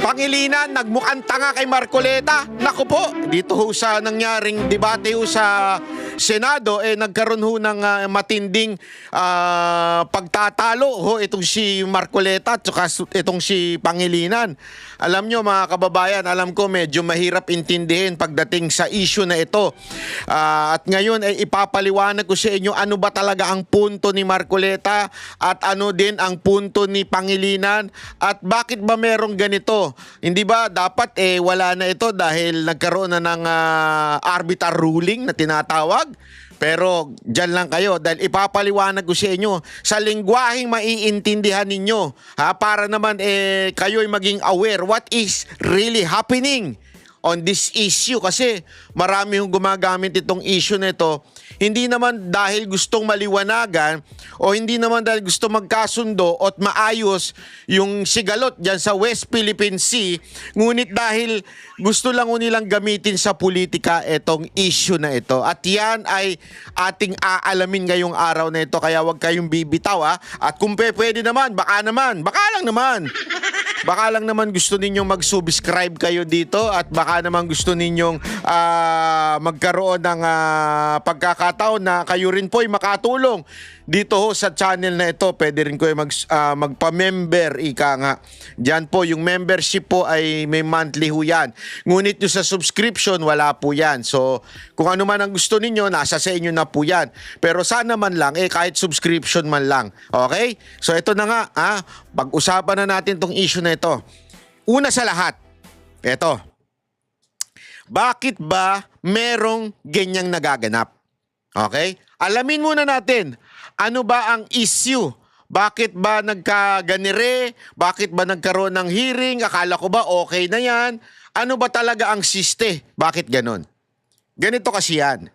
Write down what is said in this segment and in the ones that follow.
Pangilinan, nagmukhang tanga kay Marcoleta. Naku po, dito ho sa nangyaring debate ho sa Senado, nagkaroon ho ng matinding pagtatalo ho itong si Marcoleta at saka itong si Pangilinan. Alam nyo mga kababayan, alam ko medyo mahirap intindihin pagdating sa issue na ito. At ngayon ay ipapaliwanag ko sa inyo ano ba talaga ang punto ni Marcoleta at ano din ang punto ni Pangilinan at bakit ba merong ganito. Hindi ba dapat wala na ito dahil nagkaroon na ng arbitral ruling na tinatawag? Pero dyan lang kayo dahil ipapaliwanag ko sa inyo sa lengguwaheng maiintindihan ninyo para naman kayo'y maging aware what is really happening on this issue kasi marami yung gumagamit itong issue na ito hindi naman dahil gustong maliwanagan o hindi naman dahil gusto magkasundo at maayos yung sigalot dyan sa West Philippine Sea, ngunit dahil gusto lang nilang gamitin sa politika itong issue na ito. At yan ay ating aalamin ngayong araw na ito, kaya huwag kayong bibitaw At kung pwede naman, baka lang naman gusto ninyong mag-subscribe kayo dito at baka naman gusto ninyong magkaroon ng pagkakataon na kayo rin po ay makatulong dito ho sa channel na ito. Pwede rin ko magpa-member, ika nga. Diyan po, yung membership po ay may monthly ho yan. Ngunit yung sa subscription, wala po yan. So, kung ano man ang gusto ninyo, nasa sa inyo na po yan. Pero sana man lang, kahit subscription man lang. Okay? So, ito na nga, pag-usapan na natin tong issue na ito. Una sa lahat, ito. Bakit ba merong ganyang nagaganap? Okay? Alamin muna natin, ano ba ang issue? Bakit ba nagkaganire? Bakit ba nagkaroon ng hearing? Akala ko ba okay na yan? Ano ba talaga ang siste? Bakit ganon? Ganito kasi yan.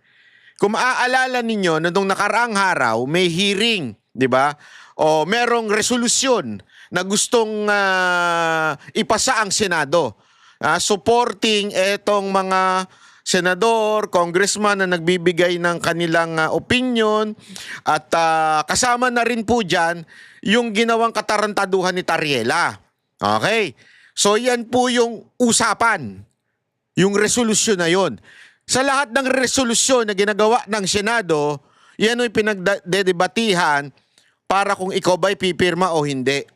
Kung maaalala ninyo, nung nakaraang araw, may hearing, di ba? O merong resolusyon na gustong ipasa ang Senado. Supporting etong mga senador, congressman na nagbibigay ng kanilang opinion at kasama na rin po dyan yung ginawang katarantaduhan ni Tariela. Okay? So yan po yung usapan, yung resolusyon na yon. Sa lahat ng resolusyon na ginagawa ng Senado, yan ay pinagdedebatihan para kung ikaw ba'y pipirma o hindi.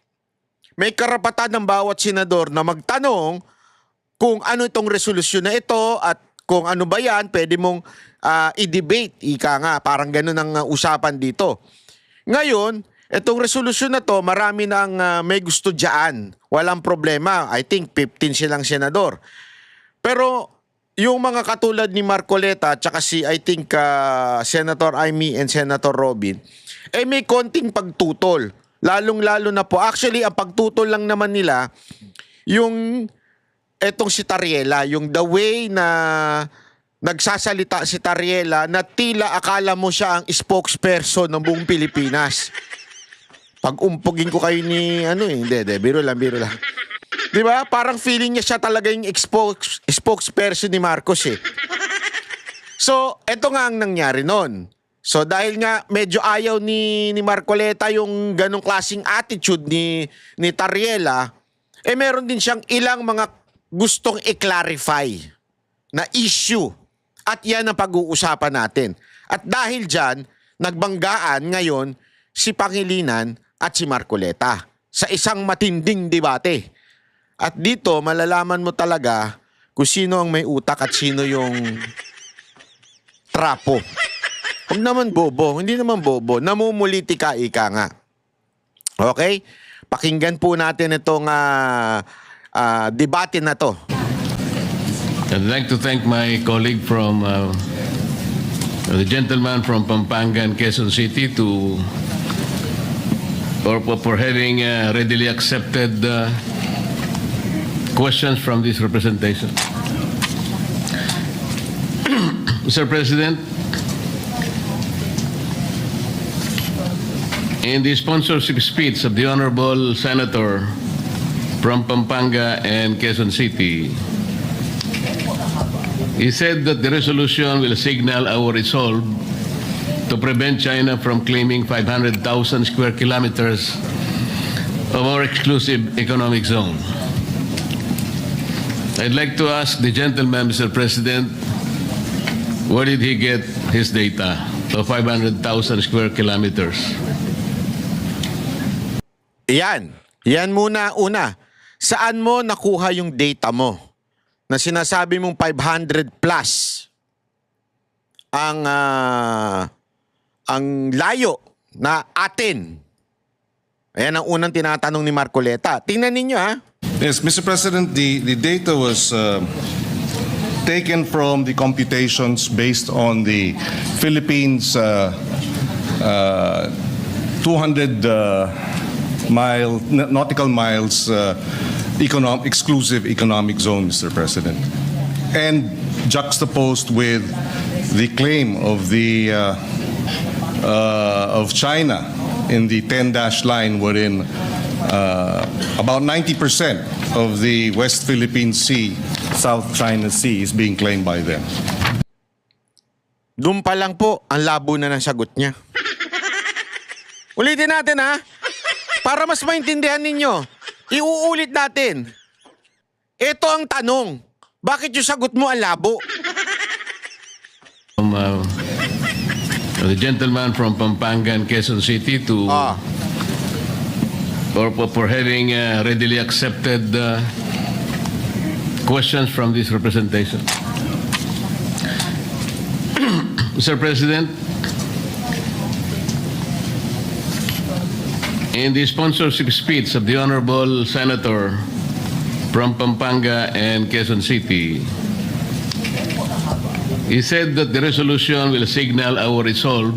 May karapatan ng bawat senador na magtanong kung ano itong resolusyon na ito at kung ano ba yan, pwede mong i-debate. Ika nga, parang ganun ang usapan dito. Ngayon, itong resolusyon na to, marami nang may gusto dyan. Walang problema. I think 15 silang senador. Pero yung mga katulad ni Marcoleta at saka si, I think, Senator Amy and Senator Robin, may konting pagtutol. Lalong-lalo na po. Actually, ang pagtutol lang naman nila, yung etong si Tariela, yung the way na nagsasalita si Tariela na tila akala mo siya ang spokesperson ng buong Pilipinas. Pag umpugin ko kayo ni hindi, biro lang. Di ba? Parang feeling niya siya talaga yung spokesperson ni Marcos So, eto nga ang nangyari nun. So, dahil nga medyo ayaw ni Marcoleta yung ganong klaseng attitude ni Tariela, meron din siyang ilang mga gustong i-clarify na issue at yan ang pag-uusapan natin. At dahil dyan, nagbanggaan ngayon si Pangilinan at si Marcoleta sa isang matinding debate. At dito, malalaman mo talaga kung sino ang may utak at sino yung trapo. Huwag naman bobo, hindi naman bobo. Namumulitika, ika nga. Okay? Pakinggan po natin itong debate na to. I'd like to thank my colleague from the gentleman from Pampanga and Quezon City for having readily accepted questions from this representation. Mr. President, in the sponsorship speech of the Honorable Senator from Pampanga and Quezon City, he said that the resolution will signal our resolve to prevent China from claiming 500,000 square kilometers of our exclusive economic zone. I'd like to ask the gentleman, Mr. President, where did he get his data of 500,000 square kilometers? Yan muna una. Saan mo nakuha yung data mo na sinasabi mong 500 plus ang layo na atin? Ayan ang unang tinatanong ni Marcoleta. Tingnan ninyo ha. Yes, Mr. President, the data was taken from the computations based on the Philippines 200 nautical miles exclusive economic zone, Mr. President, and juxtaposed with the claim of the of China in the 10-dash line, wherein about 90% of the West Philippine Sea, South China Sea is being claimed by them. Doon pa lang po, ang labo na ng sagot niya. Ulitin natin ha. Para mas maintindihan ninyo. Iuulit natin. Ito ang tanong. Bakit yung sagot mo ang labo? From the gentleman from Pampanga and Quezon City to for having readily accepted questions from this representation. Mr. President, in the sponsorship speech of the Honorable Senator from Pampanga and Quezon City, he said that the resolution will signal our resolve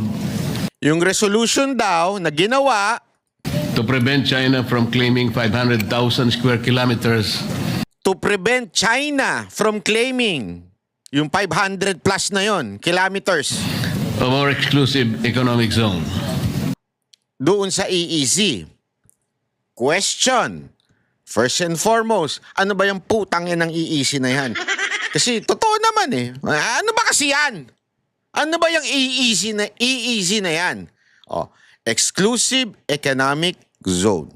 Yung resolution daw na ginawa to prevent China from claiming 500,000 square kilometers to prevent China from claiming yung 500 plus na yon kilometers of our exclusive economic zone. doon sa EEZ. Question. First and foremost, ano ba yung putang ng EEZ na yan? Kasi totoo naman eh. Ano ba kasi yan? Ano ba yung EEZ na yan? Oh, Exclusive Economic Zone.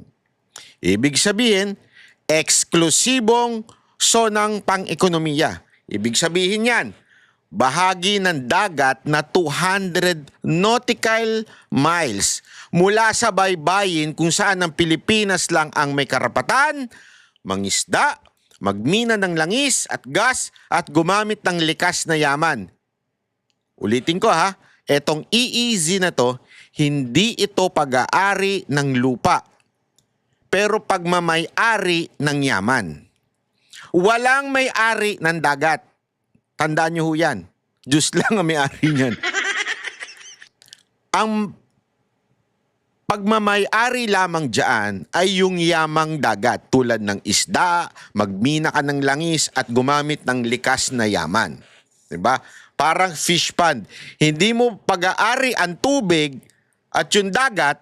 Ibig sabihin, eksklusibong zonang pang-ekonomiya. Ibig sabihin yan, bahagi ng dagat na 200 nautical miles mula sa baybayin kung saan ang Pilipinas lang ang may karapatan, mangisda, magmina ng langis at gas at gumamit ng likas na yaman. Ulitin ko ha, etong EEZ na to, hindi ito pag-aari ng lupa, pero pagmamay-ari ng yaman. Walang may-ari ng dagat. Tandaan nyo ho yan. Diyos lang ang may-ari niyan. Ang pagmamay-ari lamang dyan ay yung yamang dagat tulad ng isda, magmina ka ng langis at gumamit ng likas na yaman. Diba? Parang fish pond. Hindi mo pag-aari ang tubig at yung dagat,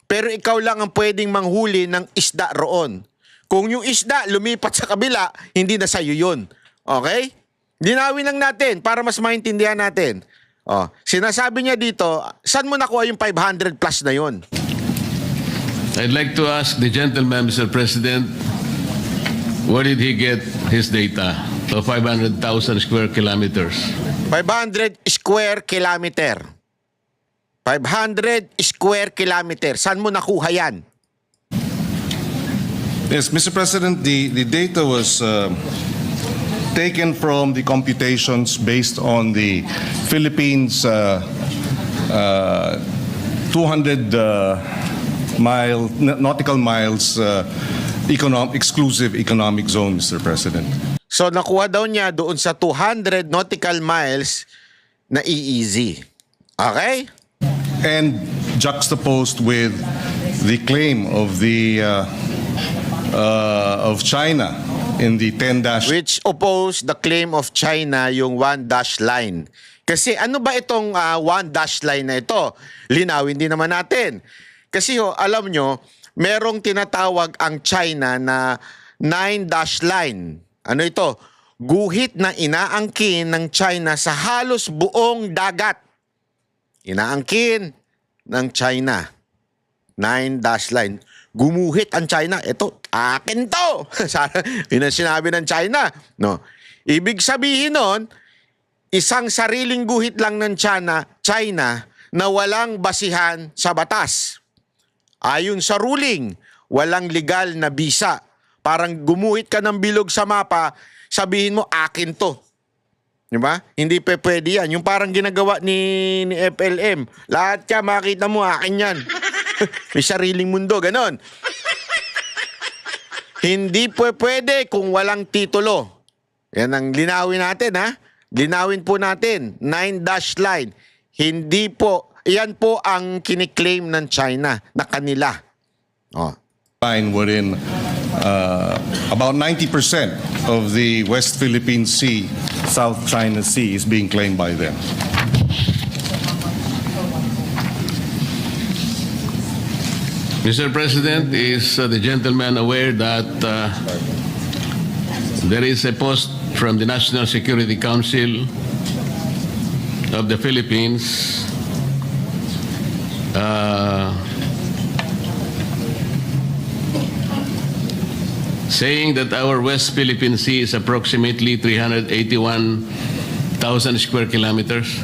pero ikaw lang ang pwedeng manghuli ng isda roon. Kung yung isda lumipat sa kabila, hindi na sa'yo yun. Okay? Dinawin lang natin para mas maintindihan natin. Oh, sinasabi niya dito, saan mo nakuha yung 500 plus na yun? I'd like to ask the gentleman, Mr. President, where did he get his data of 500,000 square kilometers? 500 square kilometer. 500 square kilometer. Saan mo nakuha yan? Yes, Mr. President, the data was taken from the computations based on the Philippines 200 nautical miles exclusive economic zone, Mr. President. So nakuha daw niya doon sa 200 nautical miles na EEZ. Okay? And juxtaposed with the claim of the of China in the 10-dash. Which oppose the claim of China yung 1-dash line. Kasi ano ba itong 1-dash line na ito? Linawin din naman natin. Kasi alam nyo, merong tinatawag ang China na 9-dash line. Ano ito? Guhit na inaangkin ng China sa halos buong dagat. Inaangkin ng China. 9-dash line. Gumuhit ang China. Ito, akin to. Yun ang sinabi ng China. No? Ibig sabihin nun, isang sariling guhit lang ng China na walang basihan sa batas. Ayon sa ruling, walang legal na bisa. Parang gumuhit ka ng bilog sa mapa, sabihin mo, akin to. Diba? Hindi pwede yan. Yung parang ginagawa ni FLM. Lahat ka, makita mo, akin yan. May sariling mundo, ganon. Hindi pwede kung walang titulo. Yan ang linawin natin, ha? Linawin po natin. 9-dash line. Hindi po, yan po ang kiniklaim ng China na kanila. Oh. Line wherein about 90% of the West Philippine Sea, South China Sea is being claimed by them. Mr. President, is the gentleman aware that there is a post from the National Security Council of the Philippines saying that our West Philippine Sea is approximately 381,000 square kilometers?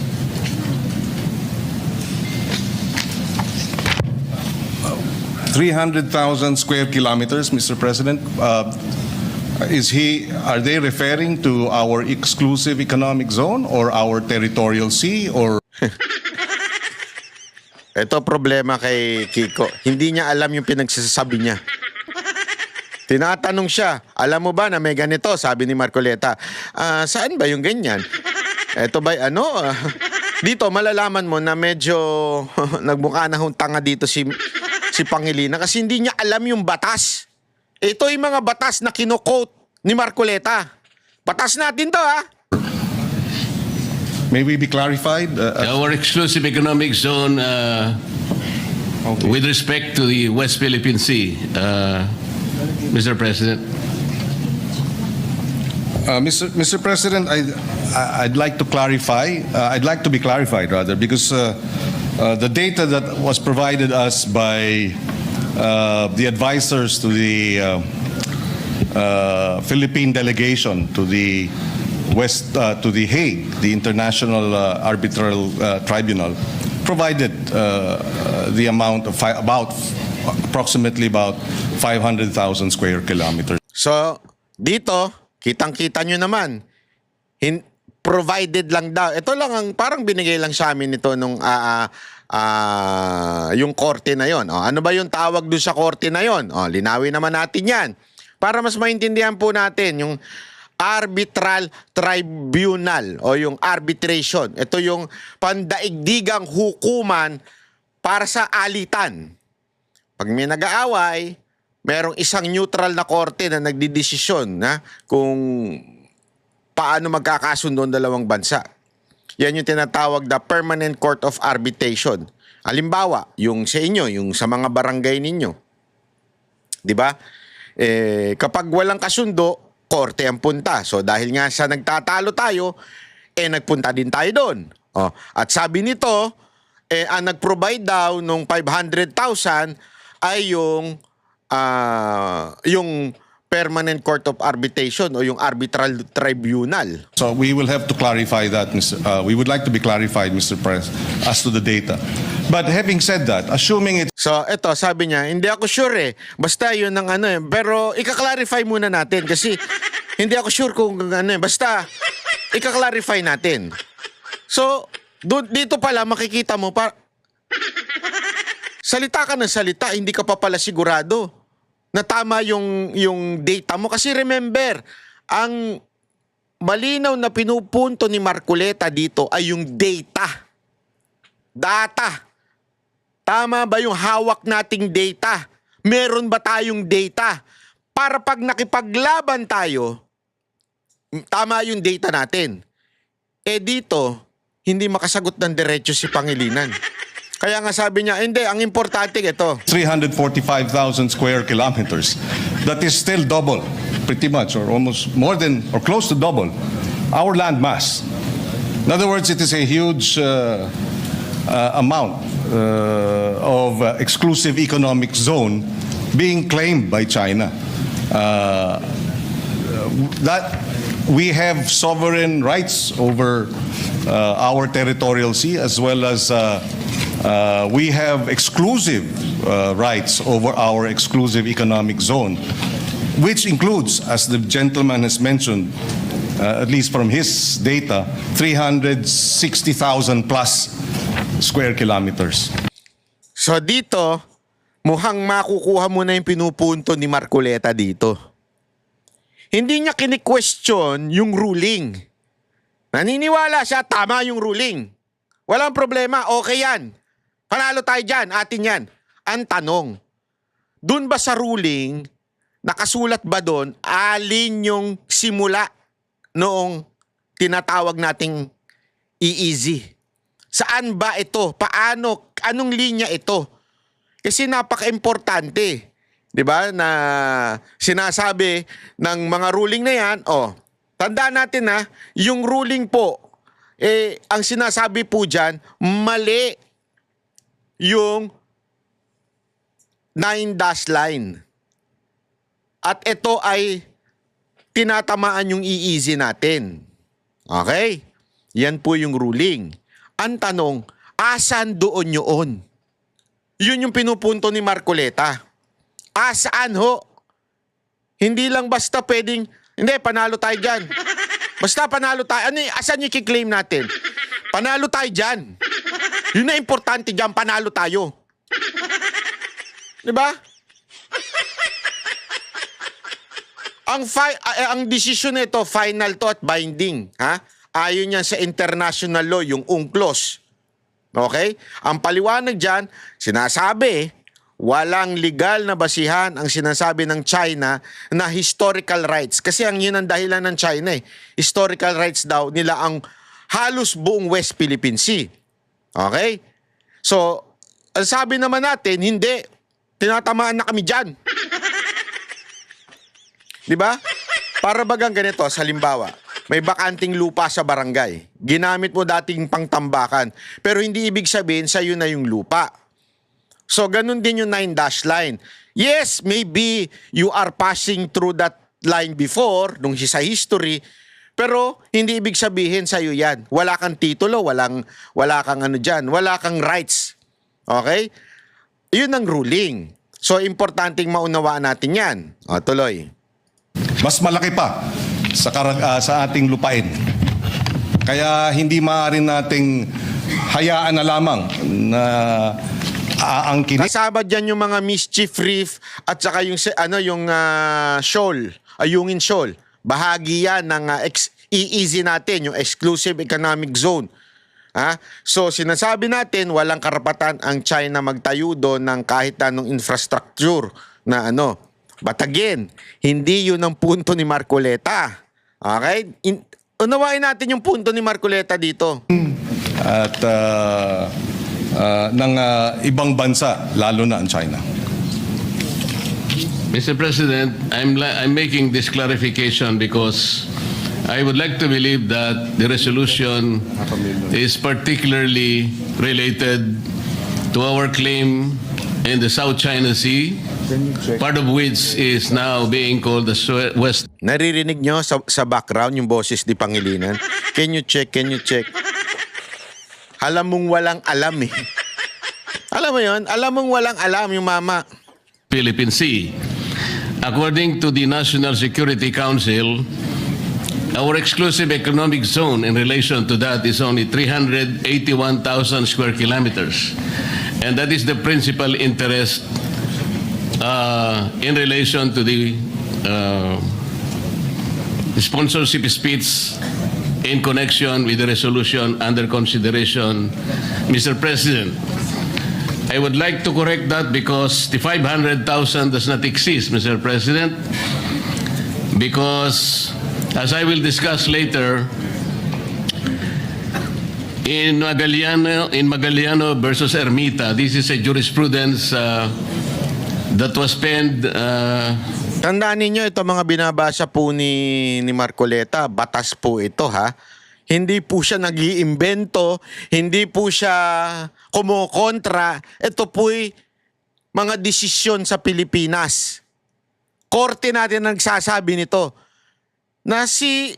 300,000 square kilometers, Mr. President. Are they referring to our exclusive economic zone or our territorial sea or? Ito problema kay Kiko. Hindi niya alam yung pinagsasabi niya. Tinatanong siya, alam mo ba na may ganito? Sabi ni Marcoleta. Saan ba yung ganyan? Ito ba dito malalaman mo na medyo nagmukha na hong tanga dito si Pangilinan kasi hindi niya alam yung batas. Ito yung mga batas na kino-quote ni Marcoleta. Batas natin to, ha? May we be clarified? Our exclusive economic zone with respect to the West Philippine Sea, Mr. President. Mr. President, I'd like to clarify. I'd like to be clarified rather, because the data that was provided us by the advisors to the Philippine delegation to the to the Hague, the International Arbitral Tribunal, provided the amount of approximately about 500,000 square kilometers. So, dito, kitang-kita nyo naman, provided lang daw. Ito lang ang parang binigay lang sa amin nito nung yung korte na yon. Ano ba yung tawag doon sa korte na yon? Linawin naman natin yan. Para mas maintindihan po natin yung arbitral tribunal o yung arbitration. Ito yung pandaigdigang hukuman para sa alitan. Pag may nag-aaway, merong isang neutral na korte na nagdidesisyon na kung paano magkakasundo ang dalawang bansa. Yan yung tinatawag na Permanent Court of Arbitration. Halimbawa, yung sa inyo, yung sa mga barangay ninyo. 'Di ba? Kapag walang kasundo, korte ang punta. So dahil nga sa nagtatalo tayo, nagpunta din tayo doon. At sabi nito, ang nag-provide daw nung 500,000 ay yung Permanent Court of Arbitration o yung Arbitral Tribunal. So we will have to clarify that, we would like to be clarified, Mr. President, as to the data. But having said that, assuming it. So ito, sabi niya, hindi ako sure Basta yun ang pero ika-clarify muna natin kasi hindi ako sure kung basta ika-clarify natin. So, dito pala makikita mo salita ka ng salita, hindi ka pa pala sigurado na tama yung data mo. Kasi remember, ang malinaw na pinupunto ni Marcoleta dito ay yung data. Data. Tama ba yung hawak nating data? Meron ba tayong data? Para pag nakipaglaban tayo, tama yung data natin. Dito, hindi makasagot ng diretso si Pangilinan. Kaya nga sabi niya, hindi, ang importante ito. 345,000 square kilometers. That is still double, pretty much, or almost more than, or close to double, our land mass. In other words, it is a huge amount of exclusive economic zone being claimed by China. that we have sovereign rights over our territorial sea, as well as we have exclusive rights over our exclusive economic zone, which includes, as the gentleman has mentioned, at least from his data, 360,000 plus square kilometers. So dito, mukhang makukuha mo na yung pinupunto ni Marcoleta dito. Hindi niya kini-question yung ruling. Naniniwala siya, tama yung ruling. Walang problema, okay yan. Panalo tayo dyan, atin yan. Ang tanong, dun ba sa ruling, nakasulat ba doon, alin yung simula noong tinatawag nating EEZ? Saan ba ito? Paano? Anong linya ito? Kasi napaka-importante, 'di ba? Na sinasabi ng mga ruling na 'yan, tandaan natin yung ruling po ang sinasabi po diyan, mali yung 9-dash line. At ito ay tinatamaan yung EEZ natin. Okay? Yan po yung ruling. Ang tanong, asan doon yun? Yun yung pinupunto ni Marcoleta. Asaan ho? Hindi lang basta pwedeng, hindi, panalo tayo dyan. Basta panalo tayo. Asan yung kiklaim natin? Panalo tayo dyan. Yun na importante dyan, panalo tayo. Diba? Ang desisyon nito, final to at binding. Ha? Ayon yan sa international law, yung UNCLOS. Okay? Ang paliwanag dyan, sinasabi, walang legal na basihan ang sinasabi ng China na historical rights. Kasi yun ang dahilan ng China eh. Historical rights daw nila ang halos buong West Philippine Sea. Okay? So, ang sabi naman natin, hindi. Tinatamaan na kami dyan. Diba? Para bagang ganito, sa halimbawa, may bakanting lupa sa barangay. Ginamit mo dating pangtambakan. Pero hindi ibig sabihin sa'yo na yung lupa. So, ganun din yung 9-dash line. Yes, maybe you are passing through that line before, nung sa history, pero hindi ibig sabihin sa'yo yan. Wala kang titulo, wala kang ano dyan, wala kang rights. Okay? Yun ang ruling. So, importanteng maunawaan natin yan. O, tuloy. Mas malaki pa sa ating lupain. Kaya hindi maaari nating hayaan na lamang na aangkin. Kasama dyan yung mga mischief reef at saka yung shoal, Ayungin Shoal. Bahagi yan ng EEZ natin, yung exclusive economic zone. So sinasabi natin walang karapatan ang China magtayo doon ng kahit anong infrastructure na But again, hindi yun ang punto ni Marcoleta. Okay? Unawain natin yung punto ni Marcoleta dito. At ng ibang bansa, lalo na ang China. Mr. President, I'm making this clarification because I would like to believe that the resolution is particularly related to our claim in the South China Sea, part of which is now being called the West. Naririnig nyo sa background yung boses ni Pangilinan? Can you check? Alam mong walang alam eh. Alam mo yun? Alam mong walang alam yung mama. Philippine Sea. According to the National Security Council, our exclusive economic zone in relation to that is only 381,000 square kilometers. And that is the principal interest in relation to the sponsorship speech in connection with the resolution under consideration, Mr. President. I would like to correct that because the 500,000 does not exist, Mr. President, because as I will discuss later, in Magaliano versus Ermita, this is a jurisprudence that was penned. Tandaan ninyo, ito mga binabasa po ni Marcoleta, batas po ito ha. Hindi po siya nag-iimbento, hindi po siya kumukontra. Ito po'y mga desisyon sa Pilipinas. korte natin ang nagsasabi nito na si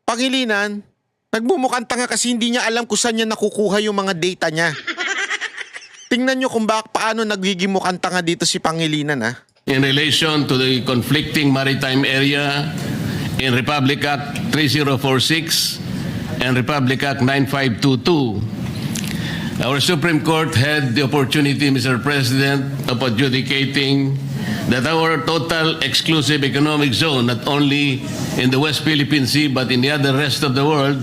Pangilinan nagmumukhang tanga kasi hindi niya alam kung saan niya nakukuha yung mga data niya. Tingnan niyo kung paano nagiging mukhang tanga dito si Pangilinan, ha? In relation to the conflicting maritime area in Republic Act 3046 and Republic Act 9522, our Supreme Court had the opportunity, Mr. President, of adjudicating that our total exclusive economic zone, not only in the West Philippine Sea but in the other rest of the world,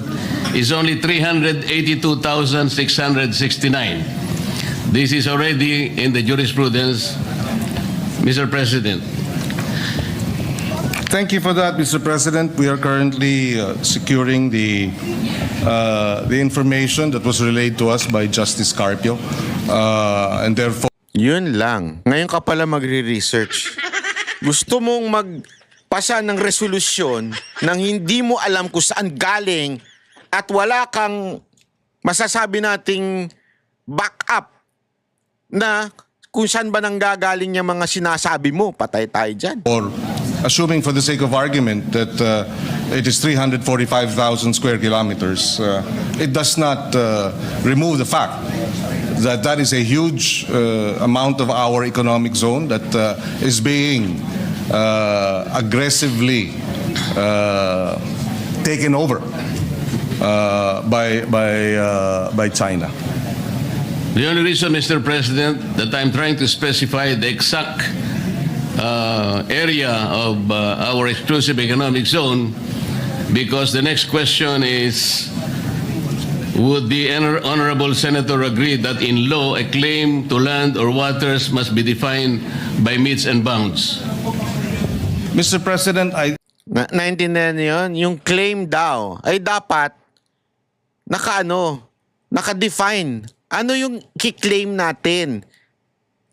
is only 382,669. This is already in the jurisprudence, Mr. President. Thank you for that, Mr. President. We are currently securing the information that was relayed to us by Justice Carpio, and therefore. Yun lang. Ngayon ka pala magre-research. Gusto mong magpasa ng resolusyon nang hindi mo alam kung saan galing at wala kang masasabi nating backup na kung saan ba nanggagaling yung mga sinasabi mo. Patay tayo dyan. Or assuming for the sake of argument that it is 345,000 square kilometers, it does not remove the fact that that is a huge amount of our economic zone that is being aggressively taken over by China. The only reason, Mr. President, that I'm trying to specify the exact area of our exclusive economic zone, because the next question is, would the Honorable Senator agree that in law, a claim to land or waters must be defined by metes and bounds? Mr. President, Naintindihan niyo yun? Yung claim daw ay dapat naka-define. Ano yung kiklaim natin?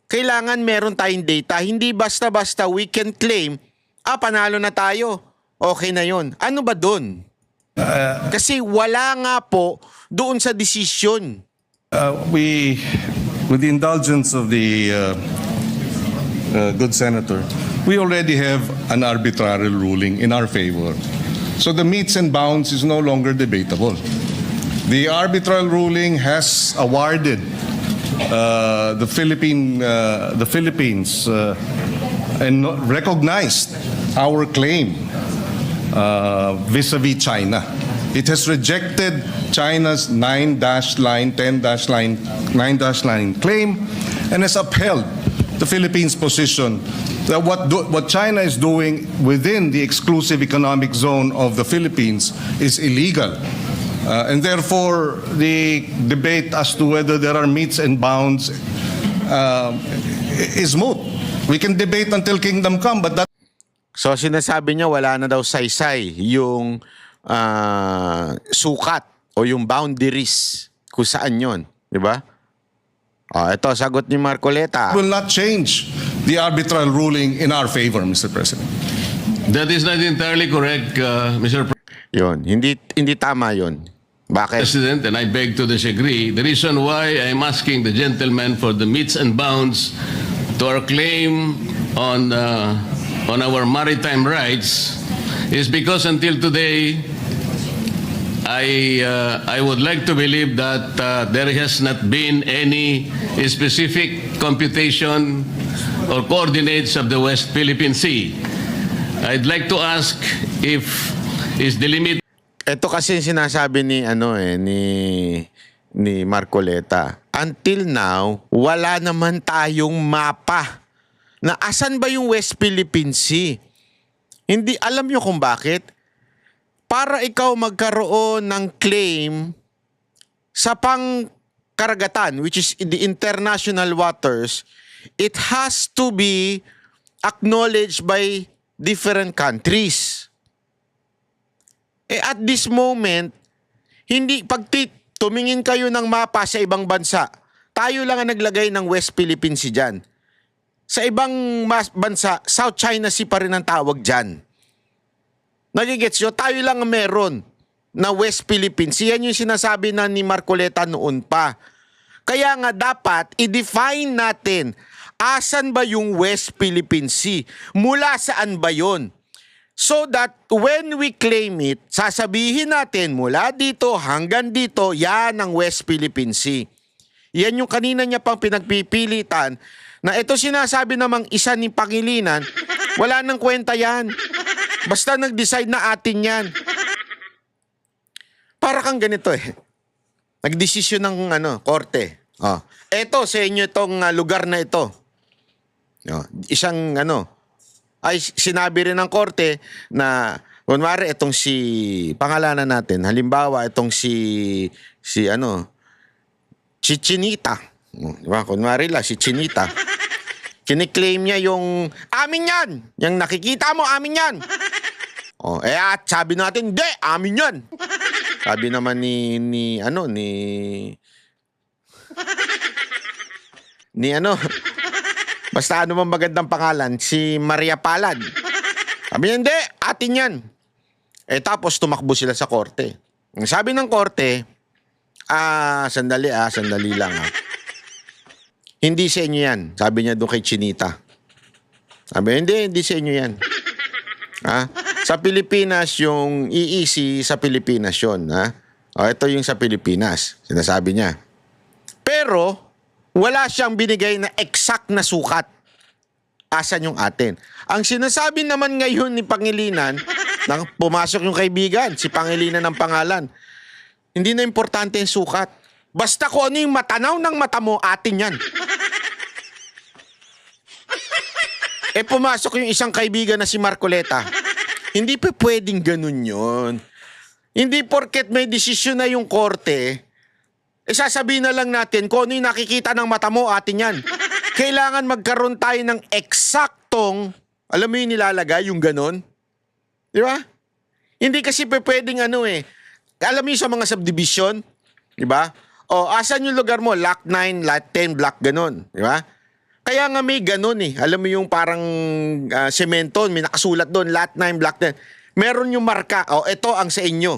Kailangan meron tayong data. Hindi basta-basta we can claim, panalo na tayo. Okay na yun. Ano ba dun? Kasi wala nga po doon sa desisyon. we, with the indulgence of the good senator, we already have an arbitrary ruling in our favor. So the metes and bounds is no longer debatable. The arbitral ruling has awarded the Philippines and recognized our claim vis-a-vis China. It has rejected China's 9-line, 10-line claim and has upheld the Philippines' position that what China is doing within the exclusive economic zone of the Philippines is illegal. And therefore, the debate as to whether there are metes and bounds is moot. We can debate until kingdom come, but that. So sinasabi niya wala na daw saysay yung sukat o yung boundaries kung saan yun. Di ba? Ito, sagot ni Marcoleta. Will not change the arbitral ruling in our favor, Mr. President. That is not entirely correct, Mr. Yun, hindi tama yun. Bakit? President, and I beg to disagree. The reason why I'm asking the gentleman for the metes and bounds to our claim on our maritime rights is because until today, I would like to believe that there has not been any specific computation or coordinates of the West Philippine Sea. I'd like to ask if is the limit. Ito kasi sinasabi ni ni Marcoleta. Until now, wala naman tayong mapa na asan ba yung West Philippine Sea. Hindi alam nyo kung bakit. Para ikaw magkaroon ng claim sa pangkaragatan, which is in the international waters, it has to be acknowledged by different countries. At this moment, pag tumingin kayo ng mapa sa ibang bansa, tayo lang ang naglagay ng West Philippine Sea dyan. Sa ibang bansa, South China Sea pa rin ang tawag dyan. Nagigets nyo? Tayo lang ang meron na West Philippine Sea. Yan yung sinasabi na ni Marcoleta noon pa. Kaya nga dapat i-define natin asan ba yung West Philippine Sea? Mula saan ba yon? So that when we claim it, sasabihin natin mula dito hanggang dito, yan ang West Philippine Sea. Yan yung kanina niya pang pinagpipilitan na ito sinasabi namang isa ni Pangilinan, wala nang kwenta yan. Basta nag-decide na atin yan. Para kang ganito eh. Nagdesisyon ng korte. Eto sa inyo itong lugar na ito. Isang ay sinabi rin ng korte na kunwari itong si pangalanan natin, halimbawa itong si Chinita. Diba? Kunwari lang si Chinita. Kiniklaim niya yung amin yan. Yung nakikita mo amin yan. At sabi natin, hindi, amin yan. Sabi naman ni basta ano man magandang pangalan, si Maria Palad. Sabi niya, hindi, atin yan. Tapos tumakbo sila sa korte. Ang sabi ng korte, sandali lang. Hindi sa inyo yan. Sabi niya doon kay Chinita. Sabi niya, hindi sa inyo yan. Sa Pilipinas, yung EEC sa Pilipinas yun. Ito yung sa Pilipinas. Sinasabi niya. Pero, wala siyang binigay na exact na sukat. Asan yung atin? Ang sinasabi naman ngayon ni Pangilinan, pumasok yung kaibigan, si Pangilinan ng pangalan. Hindi na importante yung sukat. Basta kung ano yung matanaw ng mata mo, atin yan. Pumasok yung isang kaibigan na si Marcoleta. Hindi pa pwedeng ganun yun. Hindi porket may desisyon na yung korte, sasabihin na lang natin kung ano yung nakikita ng mata mo, atin yan. Kailangan magkaroon tayo ng eksaktong, alam mo yung nilalagay, yung ganon. Di ba? Hindi kasi pwedeng alam mo yung sa mga subdivision, di ba? Asan yung lugar mo? Lot 9, lot 10, block ganon. Di ba? Kaya nga may ganon Alam mo yung parang semento, may nakasulat doon, lot 9, block 10. Meron yung marka, ito ang sa inyo.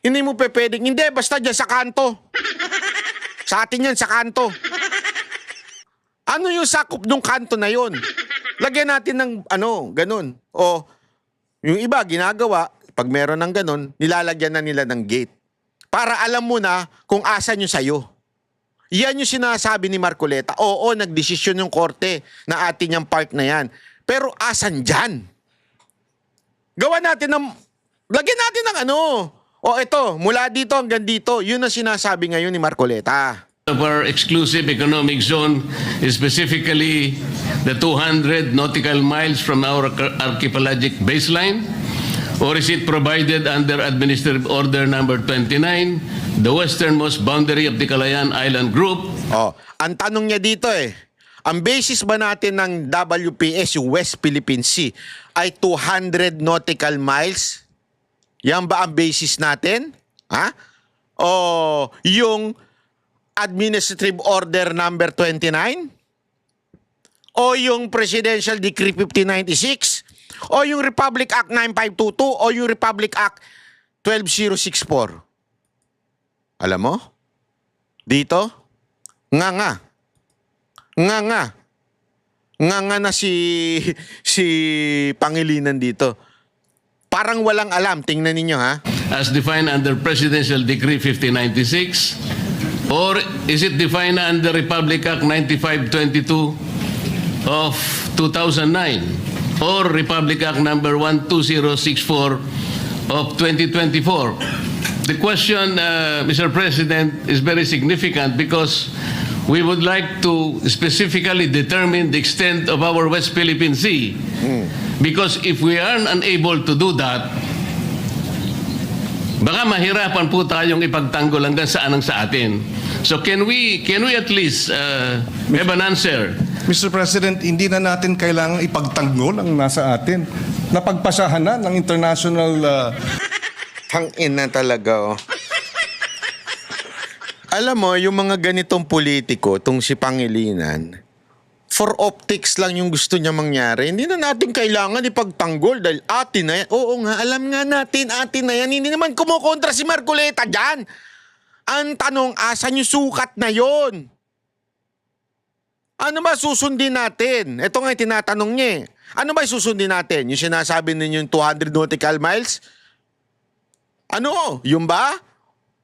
Hindi mo pwedeng, hindi, basta dyan sa kanto. Sa atin yan, sa kanto. Ano yung sakop ng kanto na yon? Lagyan natin ng ganun. Yung iba, ginagawa, pag meron ng ganun, nilalagyan na nila ng gate. Para alam mo na kung asan yung sayo. Yan yung sinasabi ni Marcoleta. Oo, nagdesisyon yung korte na atin yung park na yan. Pero asan dyan? Lagyan natin ng ito, mula dito hanggang dito. Yun ang sinasabi ngayon ni Marcoleta. Of our exclusive economic zone is specifically the 200 nautical miles from our archipelagic baseline? Or is it provided under Administrative Order Number 29, the westernmost boundary of the Calayan Island Group? Ang tanong niya dito ang basis ba natin ng WPS, yung West Philippine Sea, ay 200 nautical miles? Yan ba ang basis natin? O yung Administrative Order Number 29? O yung Presidential Decree 5096? O yung Republic Act 9522? O yung Republic Act 12064? Alam mo? Dito? Nga na si Pangilinan dito. Parang walang alam. Tingnan ninyo As defined under Presidential Decree 5096? Or is it defined under Republic Act 9522 of 2009? Or Republic Act number 12064 of 2024? The question, Mr. President, is very significant because we would like to specifically determine the extent of our West Philippine Sea. Because if we are unable to do that, baka mahirapan po tayong ipagtanggol hanggang saan ang sa atin. So can we at least have an answer? Mr. President, hindi na natin kailangan ipagtanggol ang nasa atin. Napagpasahan na ng international... Tangin na talaga Alam mo, yung mga ganitong politiko, tong si Pangilinan, for optics lang yung gusto niya mangyari. Hindi na natin kailangan ipagtanggol dahil atin na yan. Oo nga, alam nga natin atin na yan. Hindi naman kumukontra si Marcoleta dyan. Ang tanong, asan yung sukat na yon? Ano ba susundin natin? Ito nga yung tinatanong niya eh. Ano ba susundin natin? Yung sinasabi ninyong 200 nautical miles? Ano? Yung ba?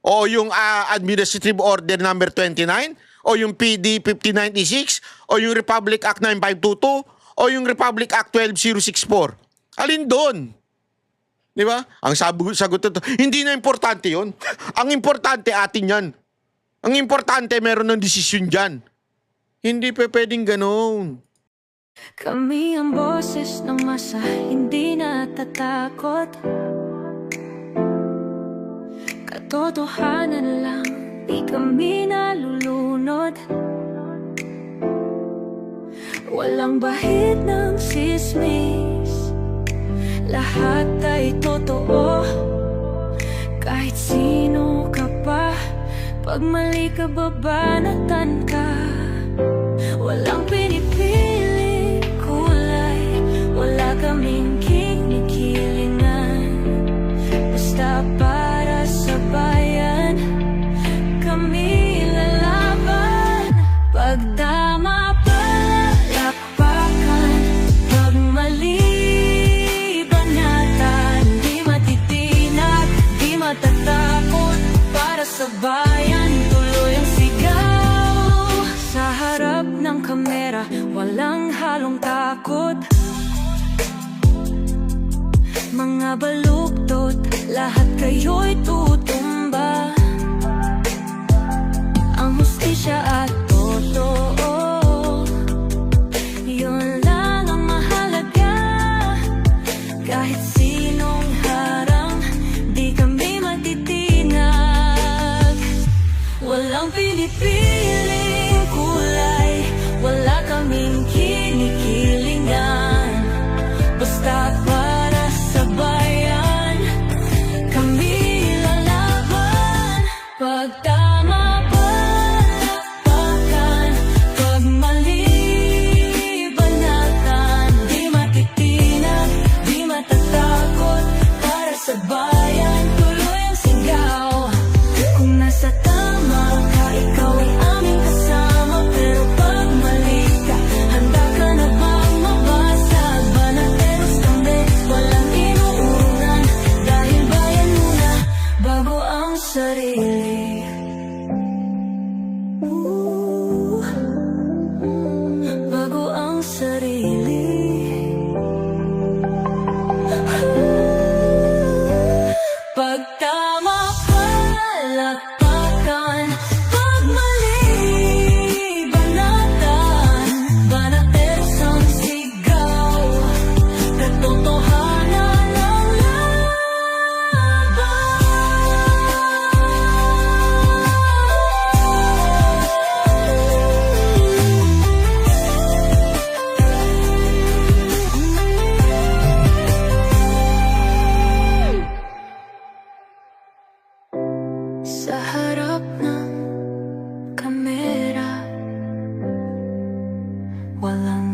O yung Administrative Order number 29? O yung PD 5096? O yung Republic Act 9522? O yung Republic Act 12064? Alin doon? Di ba? Ang sagot ito, hindi na importante yon. Ang importante atin yan. Ang importante meron ng desisyon dyan. Hindi pa pwedeng ganoon. Kami ang boses ng masa, hindi natatakot. Katotohanan lang, di kami nalulunod. Walang bahid ng sismis, lahat ay totoo. Kahit sino ka pa, pag mali ka babanatan ka. Walang pinipiling kulay, wala kaming kinikilingan. Basta para sa bayan, kami lalaban. Pagdama palakpakan, pag mali banatan, di matitinag, di matatakot. Para sa bayan, tuloy ang sigaw. Sa harap ng kamera, walang halong takot. Mga baluktot, lahat kayo'y tutumba. Ang hustisya at totoo, yun lang ang mahalaga. Kahit sinong harang, di kami matitinag. Walang pinipiling kulay, wala kaming kinikilingan. Basta para sa bayan, kami lalaban. Pag tama palakpakan, pag mali banatan, di matitinag, di matatakot. Para sa bayan, tuloy ang sigaw. Kung nasa tama ka, ikaw ay aming kasama. Pero pag mali ka, handa ka na bang mabasag? Banateros kami, walang inuunan. Dahil bayan muna, bago ang sarili. Bago ang sarili. Pag tama palakpakan, pag mali banatan, banateros ang sigaw. Katotohanan ang sa harap ng kamera, walang